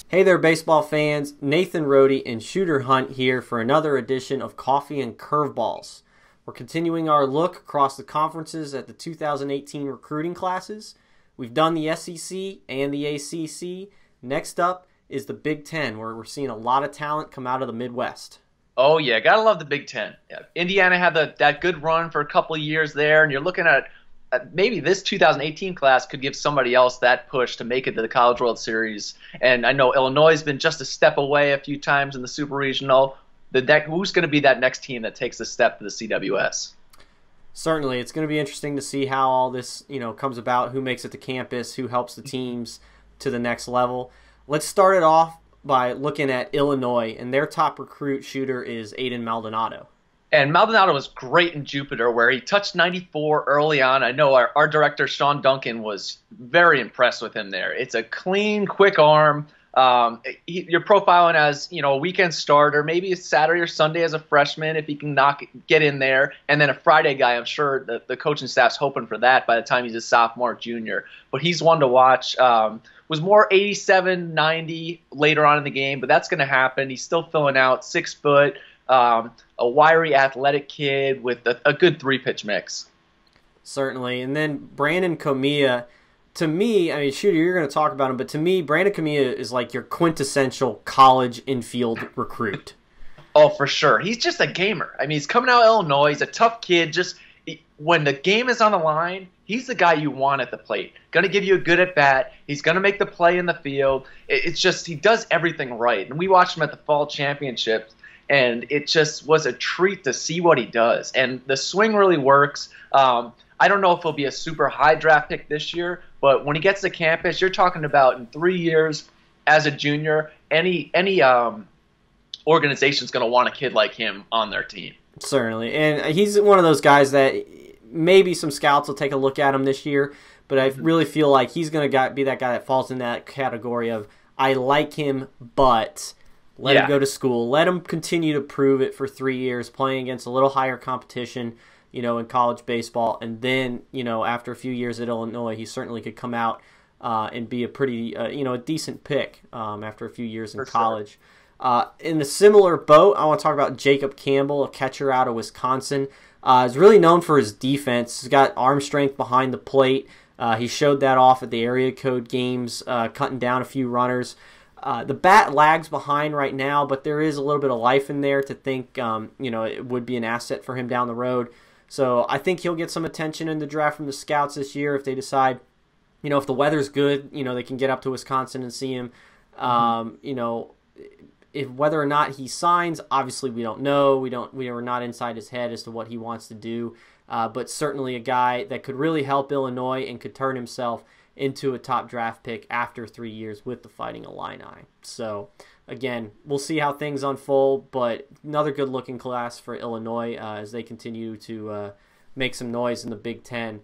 Hey there, baseball fans. Nathan Rohde and Shooter Hunt here for another edition of Coffee and Curveballs. We're continuing our look across the conferences at the 2018 recruiting classes. We've done the SEC and the ACC. Next up is the Big Ten, where we're seeing a lot of talent come out of the Midwest. Oh yeah, gotta love the Big Ten. Yeah. Indiana had that good run for a couple of years there, and you're looking at maybe this 2018 class could give somebody else that push to make it to the College World Series. And I know Illinois has been just a step away a few times in the Super Regional. Who's going to be that next team that takes the step to the CWS? Certainly, it's going to be interesting to see how all this comes about. Who makes it to campus? Who helps the teams to the next level? Let's start it off by looking at Illinois, and their top recruit shooter is Aiden Maldonado. And Maldonado was great in Jupiter, where he touched 94 early on. I know our director, Sean Duncan, was very impressed with him there. It's a clean, quick arm. You're profiling as a weekend starter, maybe a Saturday or Sunday as a freshman if he can get in there, and then a Friday guy. I'm sure the coaching staff's hoping for that by the time he's a sophomore or junior. But he's one to watch. Was more 87, 90 later on in the game, but that's going to happen. He's still filling out, 6 foot. A wiry, athletic kid with a good three-pitch mix. Certainly. And then Brandon Comia, to me, I mean, Shooter, you're going to talk about him, but to me, Brandon Comia is like your quintessential college infield recruit. Oh, for sure. He's just a gamer. I mean, he's coming out of Illinois. He's a tough kid. When the game is on the line, he's the guy you want at the plate. Going to give you a good at-bat. He's going to make the play in the field. It's just he does everything right. And we watched him at the Fall Championships, and it just was a treat to see what he does. And the swing really works. I don't know if he'll be a super high draft pick this year, but when he gets to campus, you're talking about in 3 years as a junior, any organization's going to want a kid like him on their team. Certainly. And he's one of those guys that maybe some scouts will take a look at him this year, but I really feel like he's going to be that guy that falls in that category of I like him, but let him go to school. Let him continue to prove it for 3 years, playing against a little higher competition, in college baseball. And then, after a few years at Illinois, he certainly could come out and be a pretty, a decent pick after a few years in college. Sure. In a similar boat, I want to talk about Jacob Campbell, a catcher out of Wisconsin. He's really known for his defense. He's got arm strength behind the plate. He showed that off at the area code games, cutting down a few runners. The bat lags behind right now, but there is a little bit of life in there to think, it would be an asset for him down the road. So I think he'll get some attention in the draft from the scouts this year if they decide, if the weather's good, they can get up to Wisconsin and see him. If whether or not he signs, obviously we don't know. We are not inside his head as to what he wants to do. But certainly a guy that could really help Illinois and could turn himself into a top draft pick after 3 years with the Fighting Illini. So, again, we'll see how things unfold, but another good-looking class for Illinois as they continue to make some noise in the Big Ten.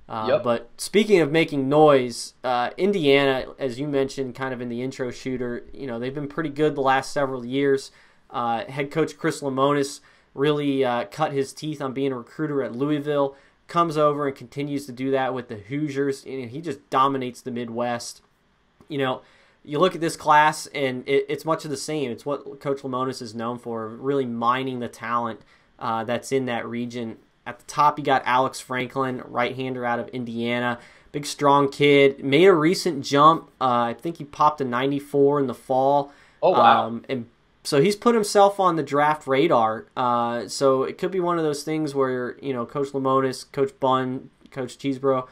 But speaking of making noise, Indiana, as you mentioned kind of in the intro, Shooter, they've been pretty good the last several years. Head coach Chris Lemonis really cut his teeth on being a recruiter at Louisville, comes over and continues to do that with the Hoosiers. He just dominates the Midwest. You look at this class, and it's much of the same. It's what Coach Lemonis is known for, really mining the talent that's in that region. At the top, you got Alex Franklin, right-hander out of Indiana. Big, strong kid. Made a recent jump. I think he popped a 94 in the fall. Oh, wow. And so he's put himself on the draft radar. So it could be one of those things where, Coach Lemonis, Coach Bunn, Coach Cheeseborough,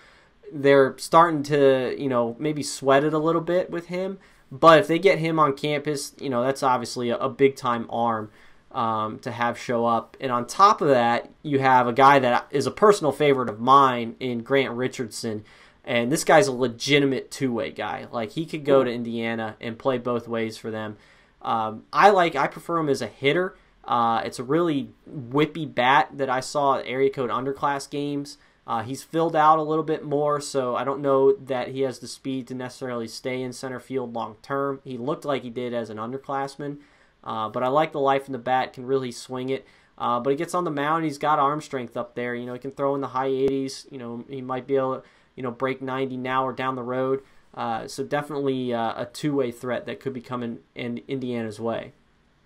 they're starting to, maybe sweat it a little bit with him. But if they get him on campus, that's obviously a big-time arm to have show up. And on top of that, you have a guy that is a personal favorite of mine in Grant Richardson. And this guy's a legitimate two-way guy. Like, he could go to Indiana and play both ways for them. I prefer him as a hitter. It's a really whippy bat that I saw at area code underclass games. He's filled out a little bit more, so I don't know that he has the speed to necessarily stay in center field long term. He looked like he did as an underclassman, but I like the life in the bat, can really swing it. But he gets on the mound, he's got arm strength up there. He can throw in the high 80s. He might be able to, break 90 now or down the road. So definitely a two-way threat that could be coming in Indiana's way.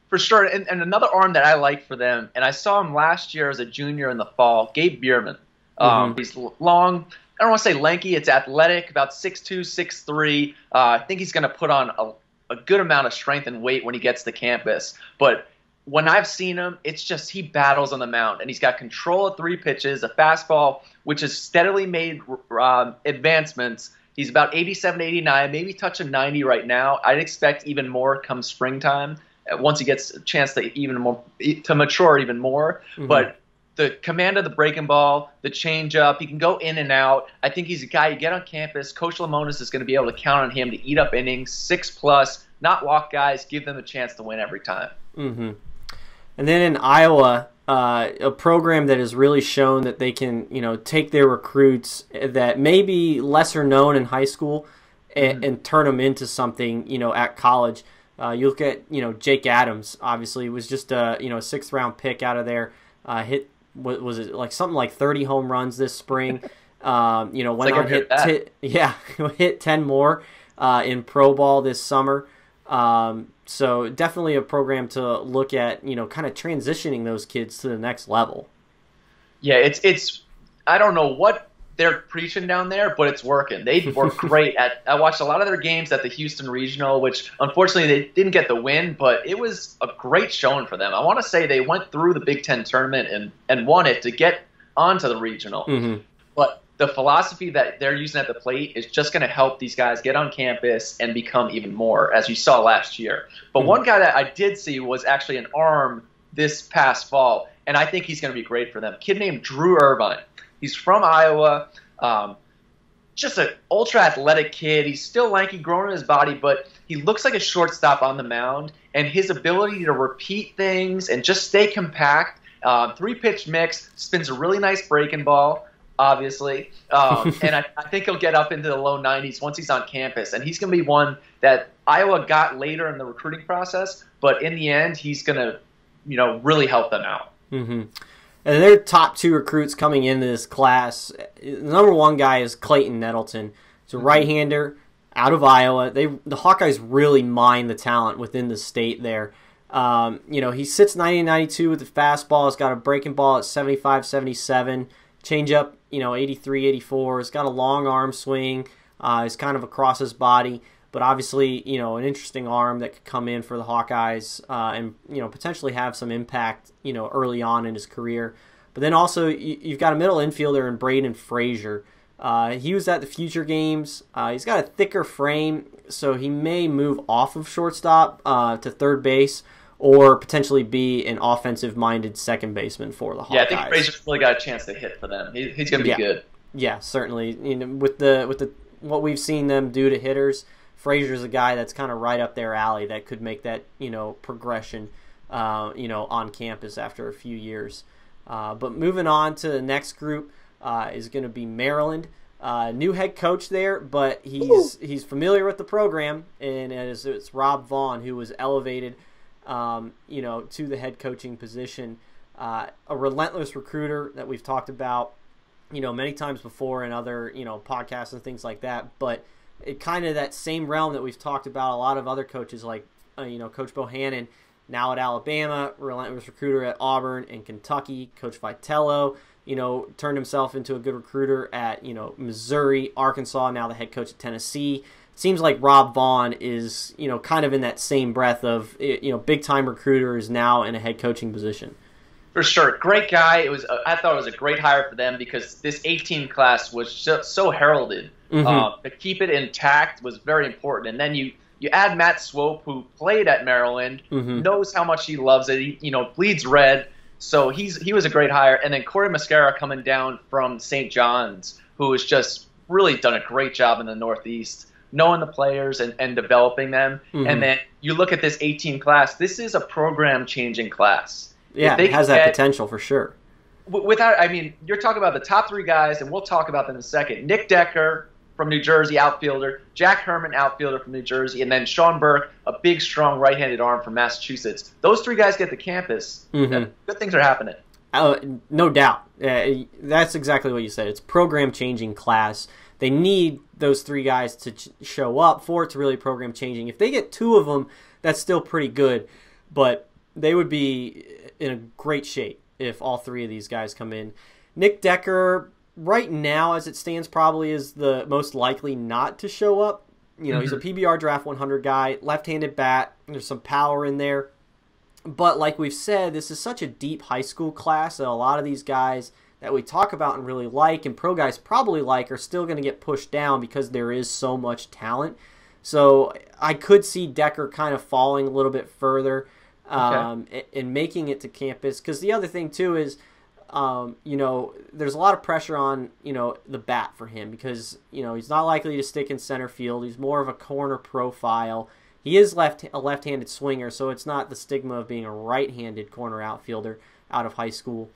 For sure. And another arm that I like for them, and I saw him last year as a junior in the fall, Gabe Bierman. He's long. I don't want to say lanky. It's athletic, about 6'2", 6'3". I think he's going to put on a good amount of strength and weight when he gets to campus. But when I've seen him, it's just he battles on the mound. And he's got control of 3 pitches, a fastball, which has steadily made advancements. He's about 87, 89, maybe touching 90 right now. I'd expect even more come springtime once he gets a chance to mature even more. But the command of the breaking ball, the changeup, he can go in and out. I think he's a guy you get on campus. Coach Lamonis is going to be able to count on him to eat up innings, 6+, not walk guys, give them a chance to win every time. And then in Iowa, a program that has really shown that they can, take their recruits that may be lesser known in high school and turn them into something, at college. You look at, Jake Adams, obviously, was just a 6th-round pick out of there. Hit, was it like something like 30 home runs this spring? Went on hit 10 more in pro ball this summer. So definitely a program to look at, kind of transitioning those kids to the next level. Yeah, it's I don't know what they're preaching down there, but it's working. They work great I watched a lot of their games at the Houston Regional, which unfortunately they didn't get the win, but it was a great showing for them. I want to say they went through the Big Ten tournament and won it to get onto the regional. But the philosophy that they're using at the plate is just going to help these guys get on campus and become even more, as you saw last year. But one guy that I did see was actually an arm this past fall, and I think he's going to be great for them. A kid named Drew Irvine. He's from Iowa, just an ultra-athletic kid. He's still lanky, growing in his body, but he looks like a shortstop on the mound, and his ability to repeat things and just stay compact, 3-pitch mix, spins a really nice breaking ball, obviously, and I think he'll get up into the low 90s once he's on campus, and he's going to be one that Iowa got later in the recruiting process, but in the end, he's going to really help them out. And their top 2 recruits coming into this class, the number 1 guy is Clayton Nettleton. He's a right-hander out of Iowa. The Hawkeyes really mine the talent within the state there. He sits 90-92 with the fastball. He's got a breaking ball at 75-77. Changeup, 83-84. He's got a long arm swing. He's kind of across his body. But obviously, an interesting arm that could come in for the Hawkeyes and, potentially have some impact, early on in his career. But then also, you've got a middle infielder in Braden Frazier. He was at the Future Games. He's got a thicker frame, so he may move off of shortstop to third base or potentially be an offensive-minded second baseman for the Hawkeyes. Yeah, I think Frazier's really got a chance to hit for them. He's going to be good. Yeah, certainly. With the what we've seen them do to hitters, Frazier's a guy that's kind of right up their alley that could make that, progression, on campus after a few years. But moving on to the next group is going to be Maryland. New head coach there, but he's familiar with the program, and it's Rob Vaughn, who was elevated, to the head coaching position. A relentless recruiter that we've talked about, many times before in other, podcasts and things like that, but it kind of that same realm that we've talked about a lot of other coaches like, Coach Bohannon, now at Alabama, relentless recruiter at Auburn and Kentucky. Coach Vitello, turned himself into a good recruiter at, Missouri, Arkansas, now the head coach at Tennessee. It seems like Rob Vaughn is, kind of in that same breath of, big-time recruiter is now in a head coaching position. For sure. Great guy. I thought it was a great hire for them because this 18 class was so heralded. To keep it intact was very important. And then you add Matt Swope, who played at Maryland, knows how much he loves it. He bleeds red. So he was a great hire. And then Corey Mascara coming down from St. John's, who has just really done a great job in the Northeast, knowing the players and developing them. And then you look at this 18 class, this is a program-changing class. Yeah, it has that potential for sure. You're talking about the top 3 guys, and we'll talk about them in a second. Nick Decker from New Jersey, outfielder. Jack Herman, outfielder from New Jersey. And then Sean Burke, a big, strong right-handed arm from Massachusetts. Those 3 guys get to campus. Good things are happening. No doubt. That's exactly what you said. It's program-changing class. They need those 3 guys to show up for it to really program-changing. If they get 2 of them, that's still pretty good. But they would be in a great shape if all 3 of these guys come in. Nick Decker, right now as it stands, probably is the most likely not to show up. You know, he's a PBR Draft 100 guy, left-handed bat. There's some power in there. But like we've said, this is such a deep high school class that a lot of these guys that we talk about and really like, and pro guys probably like, are still going to get pushed down because there is so much talent. So I could see Decker kind of falling a little bit further and making it to campus. Because the other thing, too, is, you know, there's a lot of pressure on, you know, the bat for him because, you know, he's not likely to stick in center field. He's more of a corner profile. He is a left-handed swinger, so it's not the stigma of being a right-handed corner outfielder out of high school.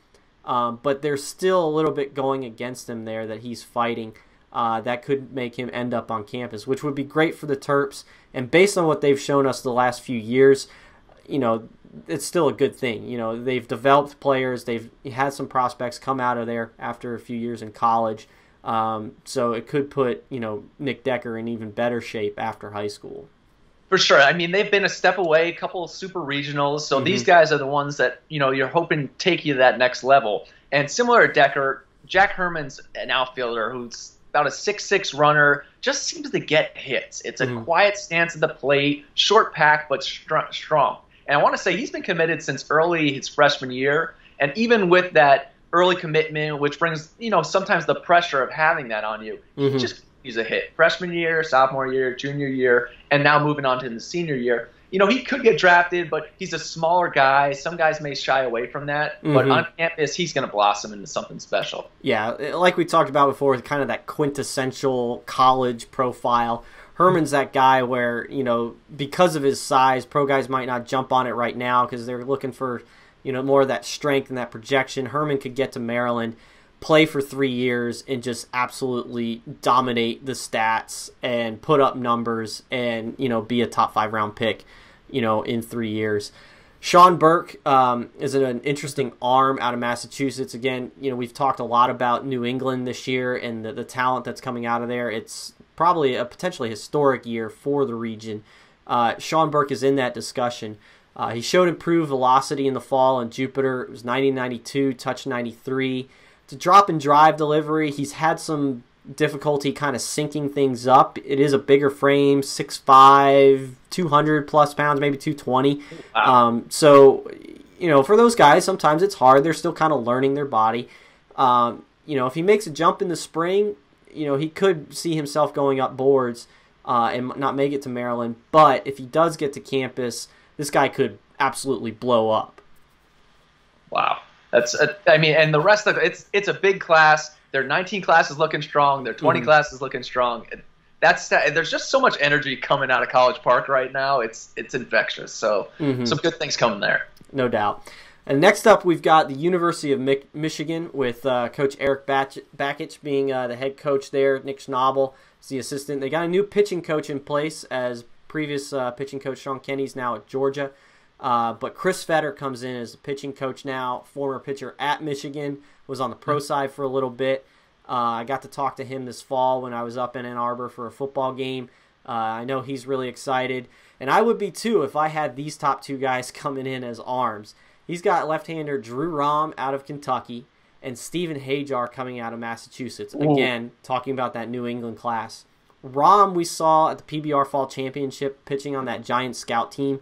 But there's still a little bit going against him there that he's fighting that could make him end up on campus, which would be great for the Terps. And based on what they've shown us the last few years, you know, it's still a good thing. You know, they've developed players. They've had some prospects come out of there after a few years in college. So it could put, you know, Nick Decker in even better shape after high school. For sure. I mean, they've been a step away, a couple of super regionals. So these guys are the ones that, you know, you're hoping take you to that next level. And similar to Decker, Jack Herman's an outfielder who's about a 6'6" runner, just seems to get hits. It's a quiet stance at the plate, short pack, but strong. And I want to say he's been committed since early his freshman year. And even with that early commitment, which brings, you know, sometimes the pressure of having that on you, he just he's a hit. Freshman year, sophomore year, junior year, and now moving on to the senior year. You know, he could get drafted, but he's a smaller guy. Some guys may shy away from that. But on campus, he's going to blossom into something special. Yeah, like we talked about before, kind of that quintessential college profile. Herman's that guy where, you know, because of his size, pro guys might not jump on it right now because they're looking for, you know, more of that strength and that projection. Herman could get to Maryland, play for 3 years, and just absolutely dominate the stats and put up numbers and, you know, be a top 5 round pick, you know, in 3 years. Sean Burke is an interesting arm out of Massachusetts. Again, you know, we've talked a lot about New England this year and the talent that's coming out of there. It's probably a potentially historic year for the region. Sean Burke is in that discussion. He showed improved velocity in the fall in Jupiter. It was 90-92, touch 93. To drop and drive delivery, he's had some difficulty kind of syncing things up. It is a bigger frame, 6'5", 200 plus pounds, maybe 220. Wow. So, you know, for those guys, sometimes it's hard. They're still kind of learning their body. You know, if he makes a jump in the spring, you know, he could see himself going up boards and not make it to Maryland. But if he does get to campus, this guy could absolutely blow up. Wow. I mean, and the rest of it's a big class. Their 19 classes looking strong. Their 20 classes looking strong. There's just so much energy coming out of College Park right now. It's infectious. So some good things coming there. No doubt. And next up, we've got the University of Michigan with Coach Eric Bakich being the head coach there. Nick Schnabel is the assistant. They got a new pitching coach in place as previous pitching coach Sean Kenny's now at Georgia. But Chris Fetter comes in as a pitching coach now, former pitcher at Michigan, was on the pro side for a little bit. I got to talk to him this fall when I was up in Ann Arbor for a football game. I know he's really excited. And I would be too if I had these top 2 guys coming in as arms. He's got left-hander Drew Rahm out of Kentucky and Stephen Hajar coming out of Massachusetts. Again, talking about that New England class. Rahm we saw at the PBR Fall Championship pitching on that Giant Scout team.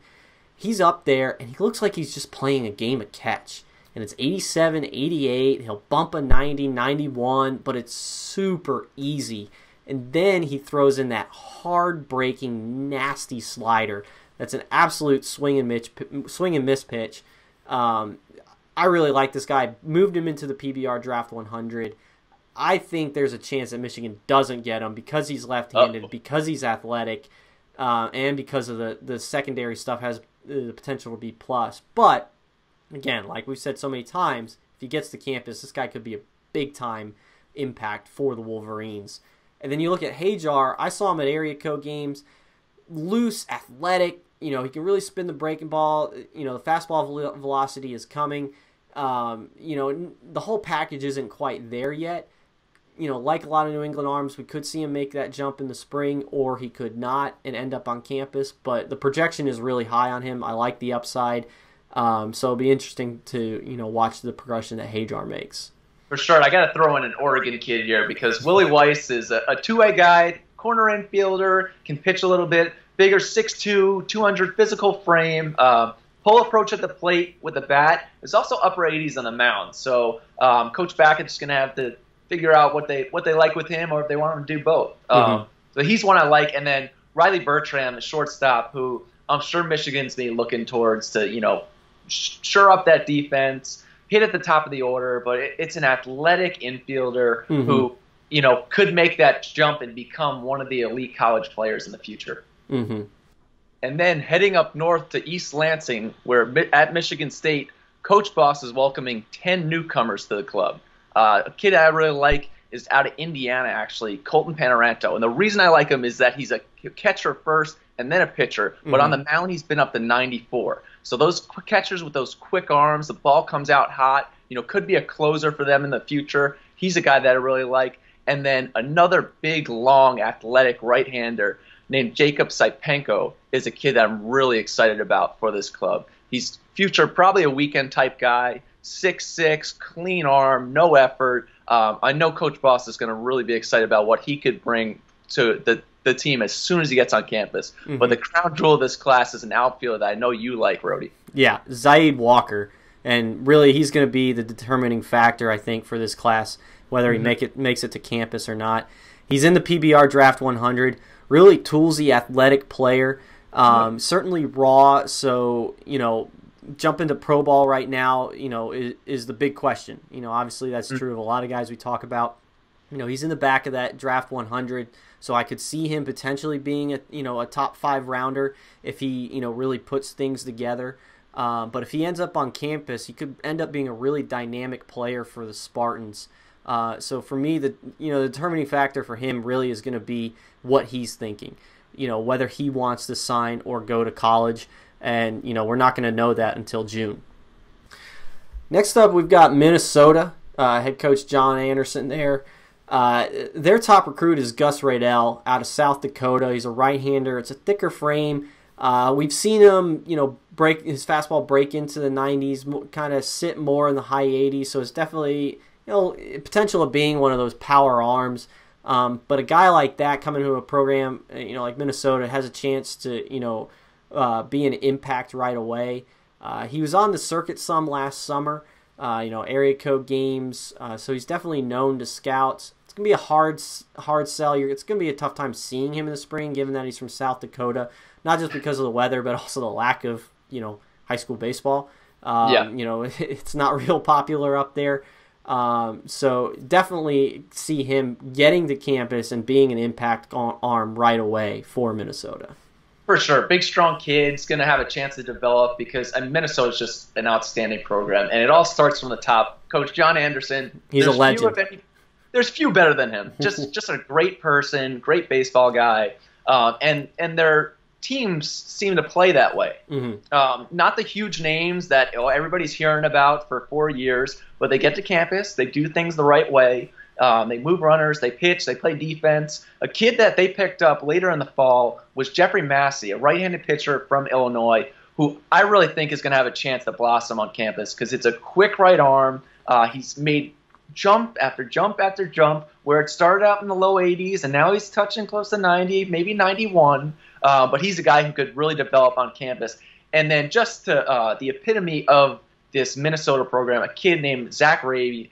He's up there, and he looks like he's just playing a game of catch. And it's 87, 88. He'll bump a 90, 91, but it's super easy. And then he throws in that hard-breaking, nasty slider. That's an absolute swing and miss pitch. I really like this guy. Moved him into the PBR Draft 100. I think there's a chance that Michigan doesn't get him because he's left-handed, because he's athletic, and because of the secondary stuff has the potential to be plus. But, again, like we've said so many times, if he gets to campus, this guy could be a big-time impact for the Wolverines. And then you look at Hajar. I saw him at area code games. Loose, athletic. You know, he can really spin the breaking ball. You know, the fastball velocity is coming. The whole package isn't quite there yet. Like a lot of New England arms, we could see him make that jump in the spring, or he could not and end up on campus. But the projection is really high on him. I like the upside. So it'll be interesting to watch the progression that Hajar makes. For sure. I got to throw in an Oregon kid here because Willie Weiss is a two-way guy, corner infielder, can pitch a little bit, bigger, 6'2", 200 physical frame, pull approach at the plate with the bat. There's also upper 80s on the mound. So Coach Backett is going to have to figure out what they like with him, or if they want him to do both. So he's one I like. And then Riley Bertram, the shortstop, who I'm sure Michigan's been looking towards to, shore up that defense, hit at the top of the order. But it's an athletic infielder who, could make that jump and become one of the elite college players in the future. And then heading up north to East Lansing, where at Michigan State, Coach Boss is welcoming 10 newcomers to the club. A kid I really like is out of Indiana, actually, Colton Panaranto. And the reason I like him is that he's a catcher first and then a pitcher. But on the mound, he's been up to 94. So those catchers with those quick arms, the ball comes out hot, could be a closer for them in the future. He's a guy that I really like. And then another big, long, athletic right-hander named Jacob Sipenko is a kid that I'm really excited about for this club. He's future, probably a weekend-type guy. 6'6", clean arm, no effort. I know Coach Boss is going to really be excited about what he could bring to the team as soon as he gets on campus. But the crown jewel of this class is an outfielder that I know you like, Rody. Yeah, Zaid Walker. And really, he's going to be the determining factor, I think, for this class, whether he makes it to campus or not. He's in the PBR Draft 100. Really toolsy, athletic player. Certainly raw, so, jump into pro ball right now, is the big question. Obviously that's true of a lot of guys we talk about. He's in the back of that draft 100, so I could see him potentially being a top 5 rounder if he, really puts things together. But if he ends up on campus, he could end up being a really dynamic player for the Spartans. So for me, the determining factor for him really is going to be what he's thinking. Whether he wants to sign or go to college. And, we're not going to know that until June. Next up, we've got Minnesota. Head coach John Anderson there. Their top recruit is Gus Radell out of South Dakota. He's a right-hander. It's a thicker frame. We've seen him, break his fastball break into the 90s, kind of sit more in the high 80s. So it's definitely, potential of being one of those power arms. But a guy like that coming to a program, like Minnesota has a chance to, be an impact right away. He was on the circuit some last summer, area code games, so he's definitely known to scouts. It's going to be a hard sell. It's going to be a tough time seeing him in the spring, given that he's from South Dakota, not just because of the weather, but also the lack of, high school baseball. It's not real popular up there. So definitely see him getting to campus and being an impact arm right away for Minnesota. For sure. Big, strong kid's going to have a chance to develop because Minnesota's just an outstanding program. And it all starts from the top. Coach John Anderson. He's a legend. There's few better than him. Just a great person, great baseball guy. And their teams seem to play that way. Not the huge names that everybody's hearing about for 4 years, but they get to campus. They do things the right way. They move runners, they pitch, they play defense. A kid that they picked up later in the fall was Jeffrey Massey, a right-handed pitcher from Illinois, who I really think is going to have a chance to blossom on campus because it's a quick right arm. He's made jump after jump after jump where it started out in the low 80s, and now he's touching close to 90, maybe 91. But he's a guy who could really develop on campus. And then just to the epitome of this Minnesota program, a kid named Zach Raby,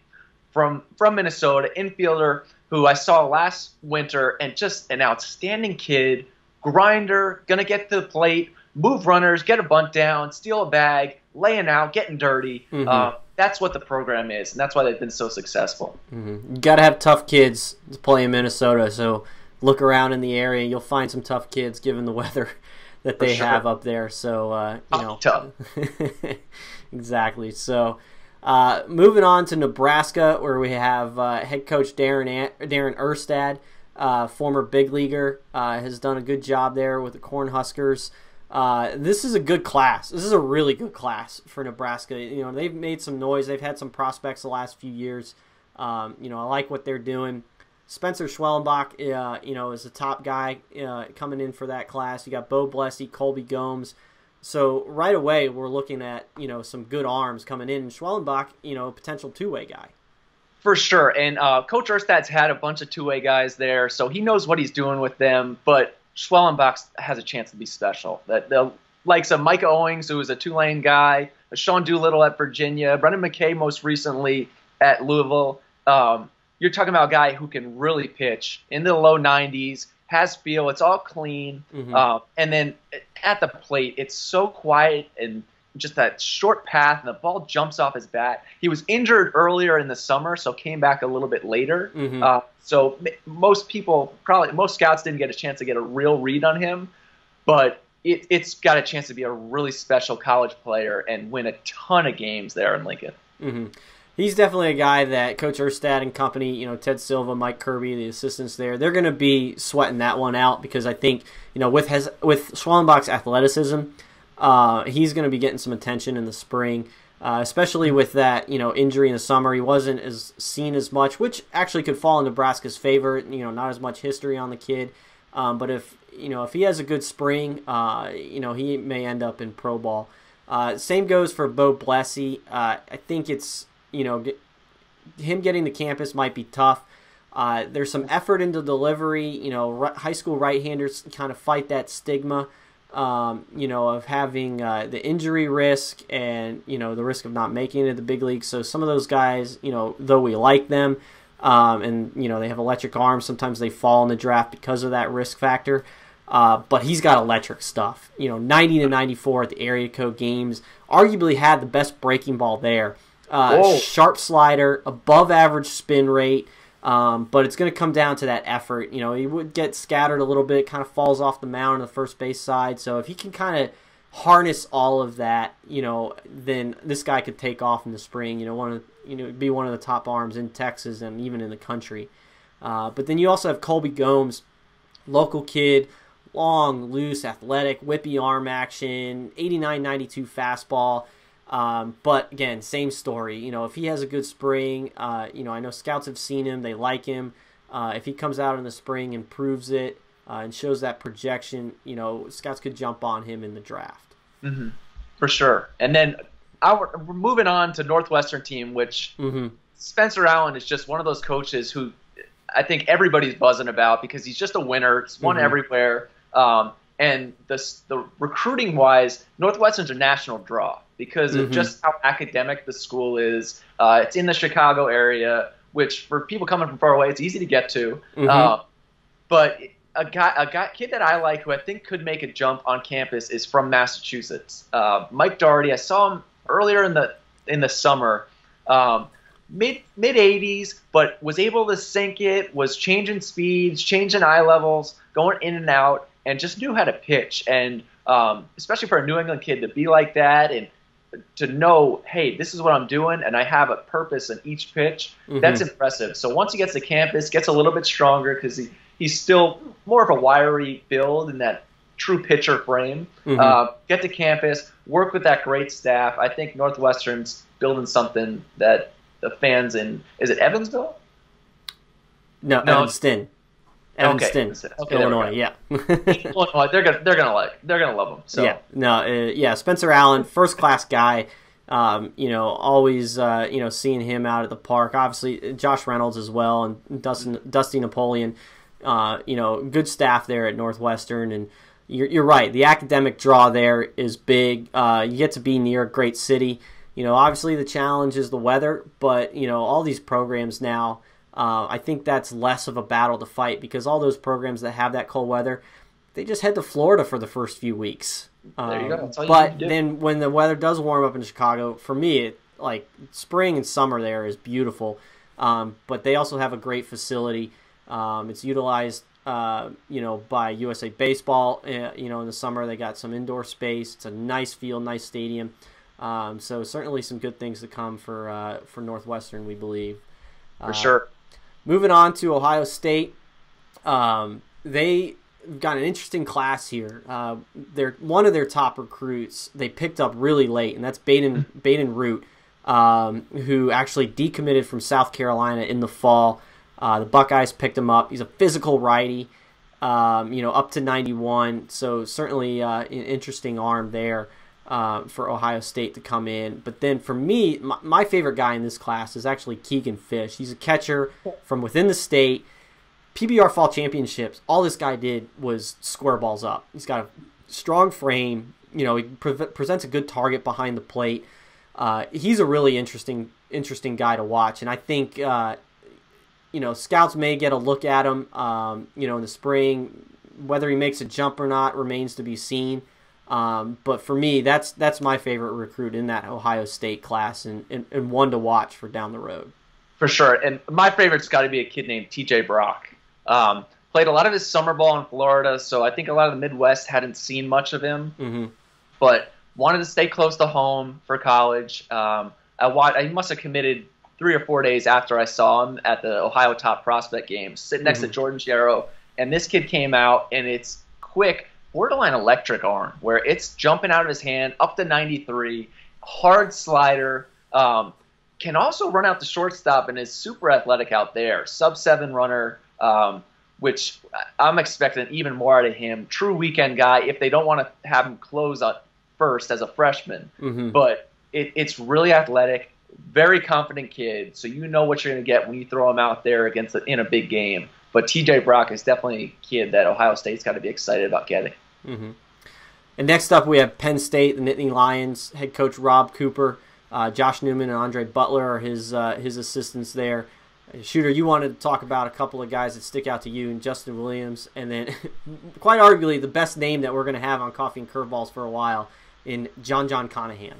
from Minnesota, infielder who I saw last winter, and just an outstanding kid, grinder, going to get to the plate, move runners, get a bunt down, steal a bag, laying out, getting dirty. That's what the program is, and that's why they've been so successful. You got to have tough kids to play in Minnesota, so look around in the area. You'll find some tough kids given the weather that they have up there. So, tough. Exactly. So, moving on to Nebraska, where we have head coach Darren Erstad, former big leaguer, has done a good job there with the Cornhuskers. This is a good class. This is a really good class for Nebraska. You know, they've made some noise. They've had some prospects the last few years. You know, I like what they're doing. Spencer Schwellenbach, you know, is the top guy coming in for that class. You got Bo Blessey, Colby Gomes. So right away, we're looking at, you know, some good arms coming in. And Schwellenbach, you know, a potential two-way guy. For sure. And Coach Erstad's had a bunch of two-way guys there, so he knows what he's doing with them. But Schwellenbach has a chance to be special. The likes of Micah Owings, who is a Tulane guy, Sean Doolittle at Virginia, Brendan McKay most recently at Louisville. You're talking about a guy who can really pitch in the low 90s, has feel, it's all clean. And then at the plate, it's so quiet and just that short path, and the ball jumps off his bat. He was injured earlier in the summer, so came back a little bit later. So most people, probably most scouts didn't get a chance to get a real read on him, but it's got a chance to be a really special college player and win a ton of games there in Lincoln. He's definitely a guy that Coach Erstad and company, you know, Ted Silva, Mike Kirby, the assistants there, they're going to be sweating that one out because I think, you know, with Schwellenbach's athleticism, he's going to be getting some attention in the spring, especially with that, you know, injury in the summer. He wasn't as seen as much, which actually could fall in Nebraska's favor. You know, not as much history on the kid, but if he has a good spring, you know, he may end up in pro ball. Same goes for Bo Blessey. I think it's, you know, him getting to campus might be tough. There's some effort into delivery. You know, high school right-handers kind of fight that stigma, you know, of having the injury risk and, you know, the risk of not making it to the big leagues. So some of those guys, you know, though we like them, and, you know, they have electric arms, sometimes they fall in the draft because of that risk factor. But he's got electric stuff. You know, 90 to 94 at the area code games. Arguably had the best breaking ball there. Sharp slider, above average spin rate, but it's going to come down to that effort. You know, he would get scattered a little bit, kind of falls off the mound on the first base side. So if he can kind of harness all of that, you know, then this guy could take off in the spring. You know, be one of the top arms in Texas and even in the country. But then you also have Colby Gomes, local kid, long, loose, athletic, whippy arm action, 89-92 fastball. But again, same story. You know, if he has a good spring, you know, I know scouts have seen him, they like him. If he comes out in the spring and proves it and shows that projection, you know, scouts could jump on him in the draft. For sure. And then we're moving on to Northwestern team, which Spencer Allen is just one of those coaches who I think everybody's buzzing about because he's just a winner. He's won everywhere. And the recruiting wise, Northwestern's a national draw because of just how academic the school is. It's in the Chicago area, which for people coming from far away, it's easy to get to. But a kid that I like who I think could make a jump on campus is from Massachusetts. Mike Doherty. I saw him earlier in the summer, mid 80s, but was able to sink it. Was changing speeds, changing eye levels, going in and out. And just knew how to pitch, and especially for a New England kid to be like that and to know, hey, this is what I'm doing, and I have a purpose in each pitch, that's impressive. So once he gets to campus, gets a little bit stronger because he's still more of a wiry build in that true pitcher frame. Get to campus, work with that great staff. I think Northwestern's building something that the fans in – is it Evansville? No. Evanston. Evanston, Illinois. Yeah, Illinois. They're gonna love him. So. Spencer Allen, first class guy. You know, always you know, seeing him out at the park. Obviously, Josh Reynolds as well, and Dusty Napoleon. You know, good staff there at Northwestern, and you're right. The academic draw there is big. You get to be near a great city. You know, obviously the challenge is the weather, but you know, all these programs now. I think that's less of a battle to fight because all those programs that have that cold weather, they just head to Florida for the first few weeks. There you go. That's all you but need to do. Then when the weather does warm up in Chicago, for me, like spring and summer there is beautiful. But they also have a great facility. It's utilized, you know, by USA Baseball. You know, in the summer they got some indoor space. It's a nice field, nice stadium. So certainly some good things to come for Northwestern, we believe. For sure. Moving on to Ohio State, they we've got an interesting class here. They're one of their top recruits they picked up really late, and that's Baden Root, who actually decommitted from South Carolina in the fall. The Buckeyes picked him up. He's a physical righty, up to 91. So certainly an interesting arm there for Ohio State to come in. But then for me, my favorite guy in this class is actually Keegan Fish. He's a catcher from within the state. PBR Fall Championships, all this guy did was square balls up. He's got a strong frame. He presents a good target behind the plate. He's a really interesting guy to watch. And I think, scouts may get a look at him, in the spring. Whether he makes a jump or not remains to be seen. But for me, that's my favorite recruit in that Ohio State class and one to watch for down the road. For sure. And my favorite's got to be a kid named TJ Brock. Played a lot of his summer ball in Florida, so I think a lot of the Midwest hadn't seen much of him, but wanted to stay close to home for college. I must have committed 3 or 4 days after I saw him at the Ohio Top Prospect game, sitting next to Jordan Jarrow, and this kid came out, and it's quick, borderline electric arm, where it's jumping out of his hand, up to 93, hard slider, can also run out the shortstop and is super athletic out there, sub-7 runner, which I'm expecting even more out of him. True weekend guy if they don't want to have him close up first as a freshman. But it's really athletic, very confident kid, so you know what you're going to get when you throw him out there in a big game. But TJ Brock is definitely a kid that Ohio State's got to be excited about getting. And next up we have Penn State, the Nittany Lions, head coach Rob Cooper. Josh Newman and Andre Butler are his assistants there. Shooter, you wanted to talk about a couple of guys that stick out to you, and Justin Williams, and then quite arguably the best name that we're going to have on Coffee and Curveballs for a while in John Conahan.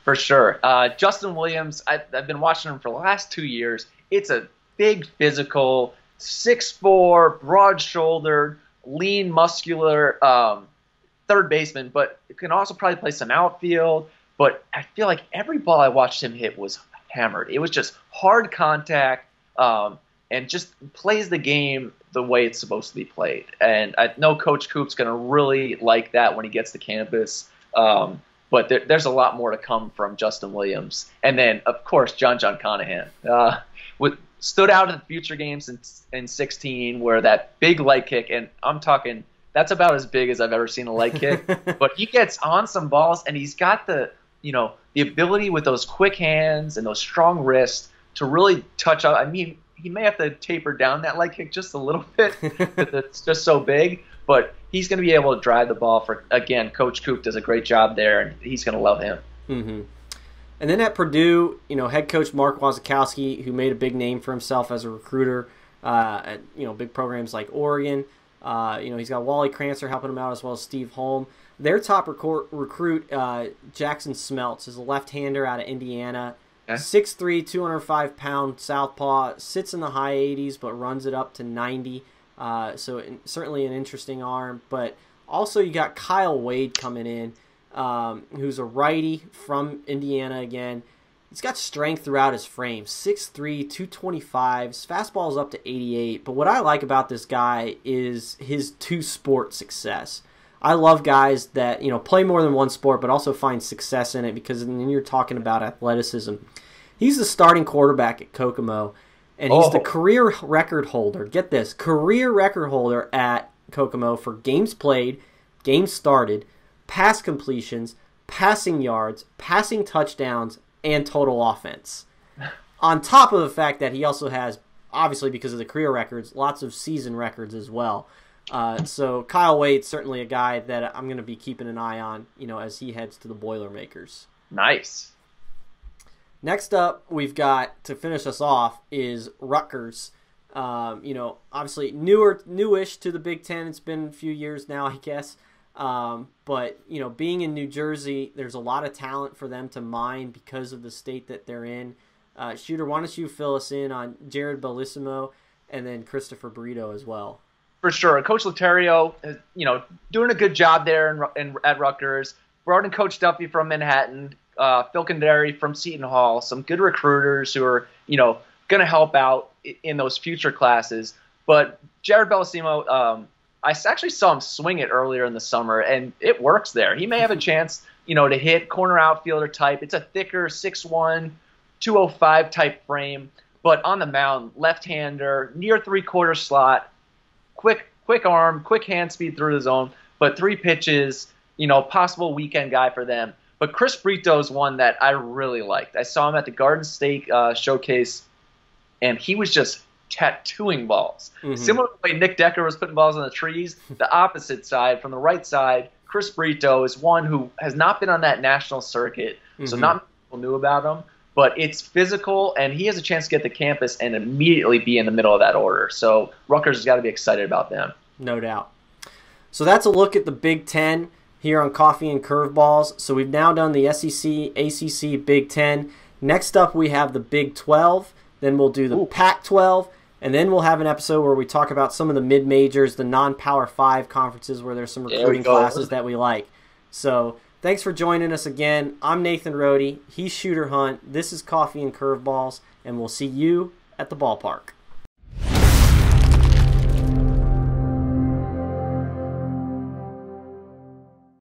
For sure. Justin Williams, I've been watching him for the last 2 years. It's a big physical, 6'4", broad-shouldered, lean, muscular third baseman, but can also probably play some outfield. But I feel like every ball I watched him hit was hammered. It was just hard contact, and just plays the game the way it's supposed to be played. And I know Coach Coop's going to really like that when he gets to campus. But there's a lot more to come from Justin Williams. And then, of course, John Conahan. Stood out in the future games in 16 where that big light kick, and I'm talking that's about as big as I've ever seen a light kick. But he gets on some balls, and he's got the ability with those quick hands and those strong wrists to really touch out. I mean, he may have to taper down that light kick just a little bit because it's just so big. But he's going to be able to drive the ball for, again, Coach Coop does a great job there, and he's going to love him. And then at Purdue, head coach Mark Wazakowski, who made a big name for himself as a recruiter at big programs like Oregon. He's got Wally Crancer helping him out as well as Steve Holm. Their top recruit, Jackson Smeltz, is a left-hander out of Indiana. 6'3", 205-pound southpaw, sits in the high 80s but runs it up to 90. Certainly an interesting arm. But also you got Kyle Wade coming in, who's a righty from Indiana again. He's got strength throughout his frame, 6'3", 225. His fastball is up to 88. But what I like about this guy is his two-sport success. I love guys that play more than one sport but also find success in it, because then you're talking about athleticism. He's the starting quarterback at Kokomo, and he's the career record holder. Get this, career record holder at Kokomo for games played, games started, pass completions, passing yards, passing touchdowns, and total offense. On top of the fact that he also has, obviously because of the career records, lots of season records as well. So Kyle Wade's certainly a guy that I'm going to be keeping an eye on, as he heads to the Boilermakers. Nice. Next up, we've got, to finish us off, is Rutgers. Obviously newish to the Big Ten. It's been a few years now, I guess. But being in New Jersey, there's a lot of talent for them to mine because of the state that they're in. Shooter, why don't you fill us in on Jared Bellissimo and then Christopher Burrito as well? For sure. Coach Laterio is, doing a good job there at Rutgers. Brought in Coach Duffy from Manhattan, Phil Condary from Seton Hall, some good recruiters who are, going to help out in those future classes. But Jared Bellissimo, I actually saw him swing it earlier in the summer, and it works there. He may have a chance, to hit corner outfielder type. It's a thicker 6'1", 205 type frame, but on the mound, left-hander, near three-quarter slot, quick arm, quick hand speed through the zone, but 3 pitches, possible weekend guy for them. But Chris Brito is one that I really liked. I saw him at the Garden State Showcase, and he was just tattooing balls. Mm-hmm. Similar to the way Nick Decker was putting balls on the trees, the opposite side, from the right side, Chris Brito is one who has not been on that national circuit, so not many people knew about him. But it's physical, and he has a chance to get to campus and immediately be in the middle of that order. So Rutgers has got to be excited about them. No doubt. So that's a look at the Big Ten here on Coffee and Curveballs. So we've now done the SEC, ACC, Big Ten. Next up, we have the Big 12. Then we'll do the Pac-12. And then we'll have an episode where we talk about some of the mid-majors, the non-Power 5 conferences where there's some recruiting classes that we like. So thanks for joining us again. I'm Nathan Rohde. He's Shooter Hunt. This is Coffee and Curveballs. And we'll see you at the ballpark.